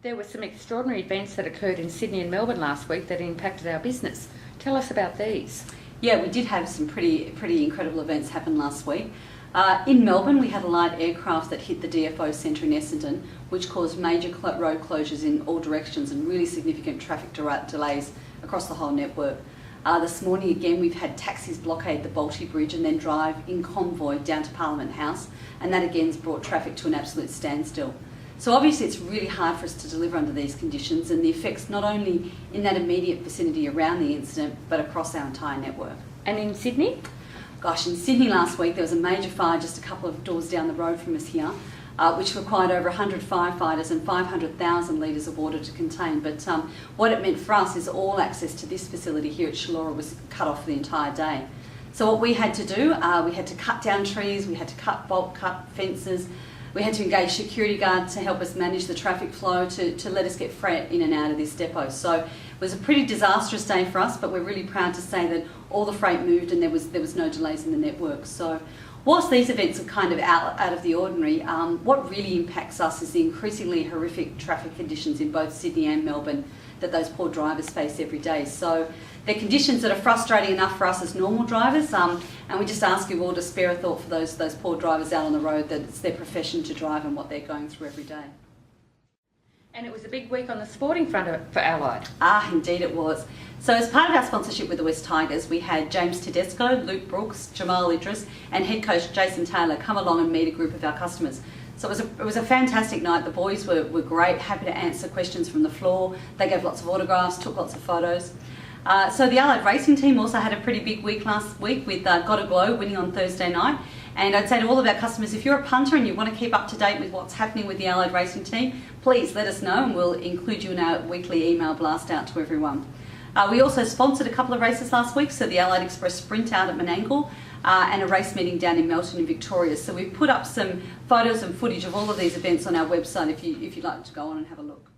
There were some extraordinary events that occurred in Sydney and Melbourne last week that impacted our business. Tell us about these. Yeah, we did have some pretty incredible events happen last week. In Melbourne, we had a light aircraft that hit the DFO centre in Essendon, which caused major road closures in all directions and really significant traffic delays across the whole network. This morning again, we've had taxis blockade the Balti Bridge and then drive in convoy down to Parliament House, and that again's brought traffic to an absolute standstill. So obviously it's really hard for us to deliver under these conditions, and the effects not only in that immediate vicinity around the incident, but across our entire network. And in Sydney? Gosh, in Sydney last week there was a major fire just a couple of doors down the road from us here, which required over 100 firefighters and 500,000 litres of water to contain. But what it meant for us is all access to this facility here at Shallora was cut off the entire day. So what we had to do, we had to cut down trees, we had to bulk cut fences, we had to engage security guards to help us manage the traffic flow to let us get freight in and out of this depot. So it was a pretty disastrous day for us, but we're really proud to say that all the freight moved and there was no delays in the network. So whilst these events are kind of out of the ordinary, what really impacts us is the increasingly horrific traffic conditions in both Sydney and Melbourne that those poor drivers face every day. So they're conditions that are frustrating enough for us as normal drivers, and we just ask you all to spare a thought for those poor drivers out on the road, that it's their profession to drive and what they're going through every day. And it was a big week on the sporting front for Allied. Indeed it was. So as part of our sponsorship with the West Tigers, we had James Tedesco, Luke Brooks, Jamal Idris and head coach Jason Taylor come along and meet a group of our customers. So it was a fantastic night. The boys were great, happy to answer questions from the floor. They gave lots of autographs, took lots of photos. So the Allied racing team also had a pretty big week last week with Got a Glow winning on Thursday night. And I'd say to all of our customers, if you're a punter and you want to keep up to date with what's happening with the Allied racing team, please let us know and we'll include you in our weekly email blast out to everyone. We also sponsored a couple of races last week, so the Allied Express Sprint out at Menangle and a race meeting down in Melton in Victoria. So we've put up some photos and footage of all of these events on our website if you'd like to go on and have a look.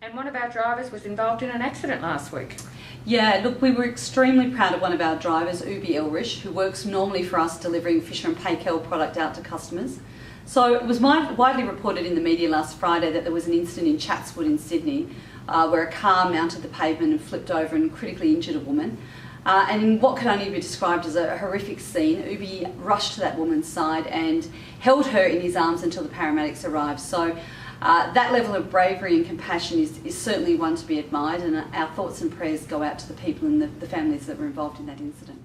And one of our drivers was involved in an accident last week. Yeah, look, we were extremely proud of one of our drivers, Ubi Elrich, who works normally for us delivering Fisher & Paykel product out to customers. So it was widely reported in the media last Friday that there was an incident in Chatswood in Sydney where a car mounted the pavement and flipped over and critically injured a woman. And in what could only be described as a horrific scene, Ubi rushed to that woman's side and held her in his arms until the paramedics arrived. So that level of bravery and compassion is certainly one to be admired, and our thoughts and prayers go out to the people and the families that were involved in that incident.